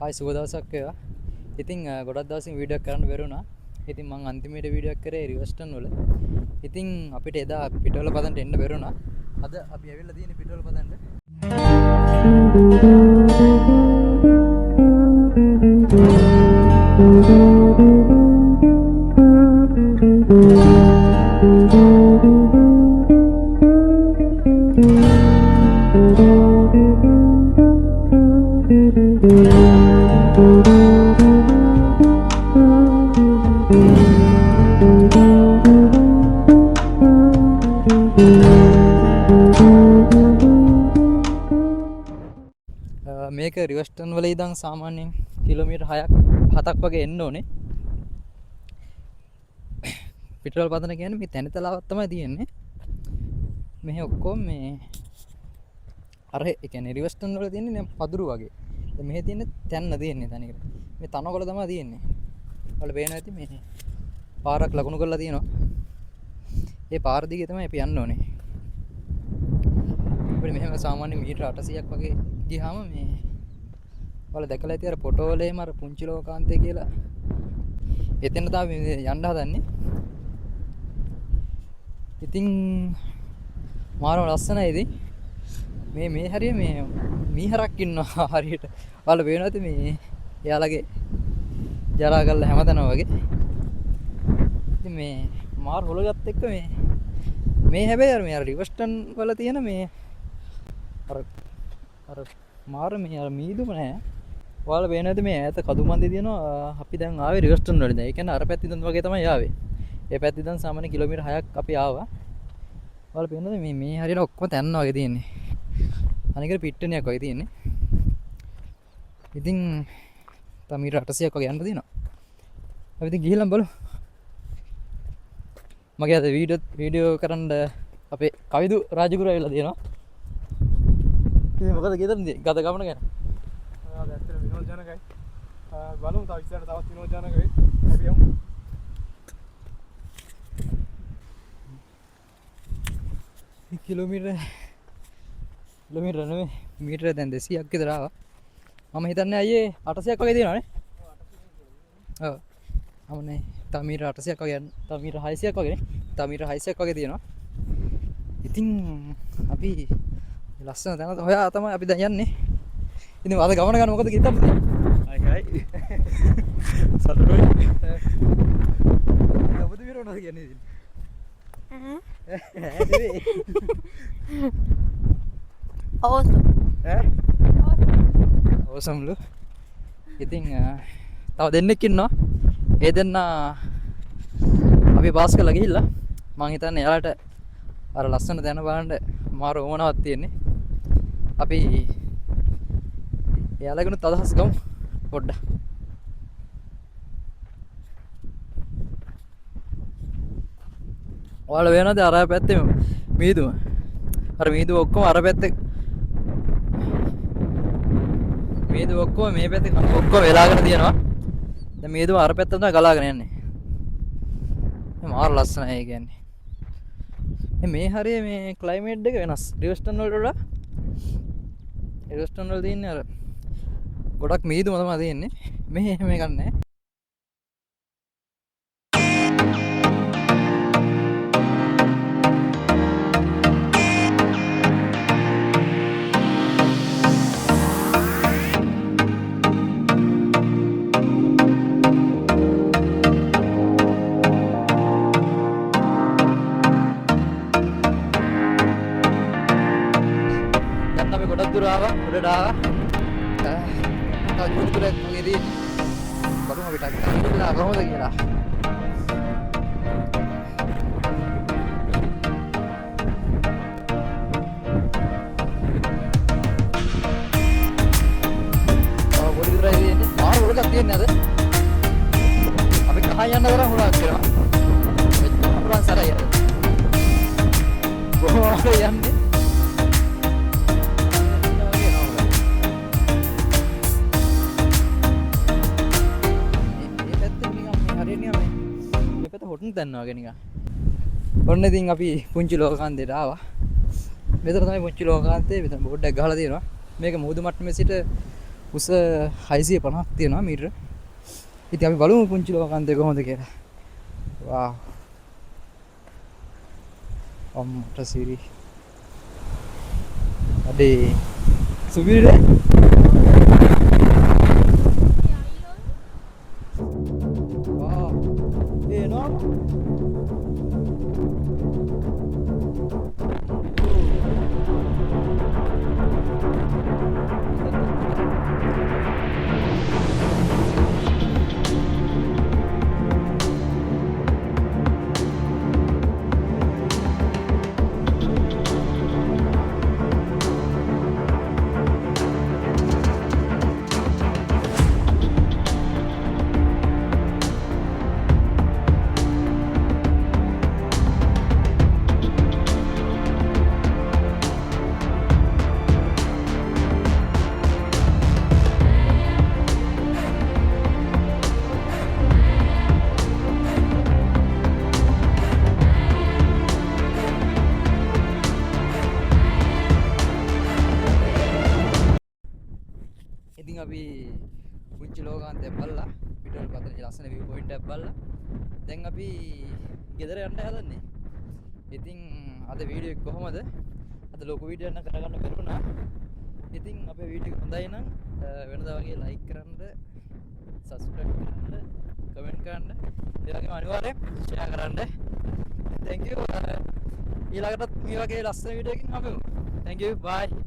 ආයි සුබ දවසක් වේවා. ඉතින් ගොඩක් දවසින් වීඩියෝ එකක් කරන්න බැරුණා. ඉතින් මම අන්තිමේට වීඩියෝ එකක් කරේ රිවර්ස්ටන් වල. ඉතින් අපිට එදා පිටවල පදන්ට එන්න බැරුණා. අද අපි ඇවිල්ලා තියෙන්නේ පිටවල පදන්ට. මේක රිවර්ස්ටන් වල ඉඳන් සාමාන්‍යයෙන් කිලෝමීටර් 7ක් වගේ එන්න ඕනේ. පිටරල් පදන කියන්නේ මේ තැනතලාවක් තමයි තියෙන්නේ. මෙහි ඔක්කොම මේ අර ඒ කියන්නේ රිවර්ස්ටන් වල තියෙන්නේ පදුරු වගේ. දැන් මෙහි තියෙන්නේ තැන්න තියෙන්නේ තනිකර. මේ තනකොළ තමයි තියෙන්නේ. ඔයාලා පේනවා ඇති මේ පාරක් ලකුණු කරලා තියෙනවා. ඒ පාර දිගේ තමයි අපි යන්න ඕනේ. අපිට මෙහෙම සාමාන්‍ය මීටර 800ක් වගේ ගියාම මේ ඔයාලා දැකලා ඇති අර ෆොටෝ වල එහෙම අර පුංචි ලෝකාන්තය කියලා එතන තමයි යන්න හදන්නේ. ඉතින් මාරම ලස්සනයි ඉතින් මේ හරිය මේ මීහරක් ඉන්නවා හරියට. ඔයාලා පේනවද මේ එයාලගේ ජරා කරලා හැමතැනම වගේ. ඉතින් මේ මාර හොලගත් එක්ක මේ හැබැයි අර මේ රිවර්ස්ටන් වල තියෙන මේ අර මාර මේ අර මීදුම නෑ. ඔයාලා පේනවද මේ ඈත කදුමන්දේ තියෙනවා. අපි දැන් ආවේ රිවර්ස්ටන් වලද. ඒ කියන්නේ අර පැත්තේ ඉඳන් වගේ තමයි ආවේ. ඒ පැත්තේ ඉඳන් සාමාන්‍ය කිලෝමීටර් 6ක් අපි ආවා. ඔයාලා පේනවද මේ හරියට ඔක්කොම තැන්න වගේ තියෙන්නේ. අනිකට පිට්ටනියක් වගේ තියෙන්නේ. ඉතින් තව මීටර 800ක් වගේ යන්න තියෙනවා. අපි ඉතින් ගිහිල්ලා බලමු. මගේ අද වීඩියෝ කරන්න අපේ කවිදු රාජගුරු ඇවිල්ලා තියෙනවා. ඉතින් මොකද කියදන්නේ ගත ගමන ගැන? අද ඇත්තට විනෝදජනකයි. බලමු තව ඉස්සරහට තවත් විනෝදජනක වෙයි. අපි යමු. කිලෝමීටර නෙමෙයි මීටර දැන් 200ක් විතර ආවා. මම හිතන්නේ අයියේ 800ක් වගේ තියෙනවානේ. ඔව්. අමනේ තව මීටර 800ක් වගේ තව මීටර 600ක් වගේ නේ. තව මීටර 600ක් වගේ තියෙනවා. ඉතින් අපි ලස්සන තැන හොයා තමයි අපි දැන් යන්නේ. ඉතින් අද ගමන ගන්න මොකද කිව්වද? හයි. සතුටුයි. අපිට විරෝණා කියන්නේ ඉතින්. Awesome. ඕසම්ලු. ඉතින් තව දෙන්නෙක් ඉන්නවා. ඒ දෙන්න අපි පාස් කරලා ගිහිල්ලා මං හිතන්නේ එයාලට අර ලස්සන දැන බලන්න මාර ඕමනාවක් තියෙන්නේ. අපි එයාලගෙනුත් අදහස් ගමු පොඩ්ඩක්. ඔයාලා වෙනවද අර පැත්තේ මීදුම? අර මීදුම ඔක්කොම අර පැත්තේ මීදුම ඔක්කොම මේ පැත්තේ ඔක්කොම වෙලාගෙන තියෙනවා. දැන් මීදුම අර පැත්තට තමයි ගලාගෙන යන්නේ. මාර ලස්සනයි ඒ කියන්නේ. මේ හරිය මේ ක්ලයිමේට් එක වෙනස්. රිවර්ස්ටන් වලට වඩා රිවර්ස්ටන් වල තියෙන්නේ අර ගොඩක් මීදුම තමයි තියෙන්නේ. මේ එහෙම එකක් නැහැ. උඩට ආවා. තව දුරක් වගේ දී බලමු අපිට අගිලා කොහොමද කියලා. පොඩි දුරයි තියෙන්නේ. මාර උඩක් තියෙන්නේ අද. අපි කහා යන්න තරම් උඩක් කරනවා. මෙච්චර පුරාන් සරයි අද. කොහොමද යන්නේ? හොටන් දන්නවා වගේ නිකන්. ඔන්න ඉතින් අපි පුංචි ලෝකාන්තයට ආවා. මෙතන තමයි පුංචි ලෝකාන්තේ. මෙතන බෝඩ් එකක් ගහලා තියෙනවා. මේක මුහුදු මට්ටමේ සිට උස 650ක් තියෙනවා මීටර. ඉතින් අපි බලමු පුංචි ලෝකාන්තය කොහොමද කියලා. වාව්. අම්මට සිරි. අඩේ. සුබිරිද? වාව්. එනවා. ඉතින් අපි පුංචි ලෝකාන්තය බලලා පිටවල පතන ලස්සන view point එකක් බලලා දැන් අපි ගෙදර යන්න හදන්නේ. ඉතින් අද වීඩියෝ එක කොහමද? අද ලොකු වීඩියෝ එකක් කරගන්න බැරුණා. ඉතින් අපේ වීඩියෝ එක හොඳයි නම් වෙනදා වගේ like කරන්න, subscribe කරන්න, comment කරන්න, ඒ වගේම අනිවාර්යෙන් share කරන්න. Thank you. ඊළඟටත් මේ වගේ ලස්සන වීඩියෝ එකකින් හම්බෙමු. Thank you. Bye.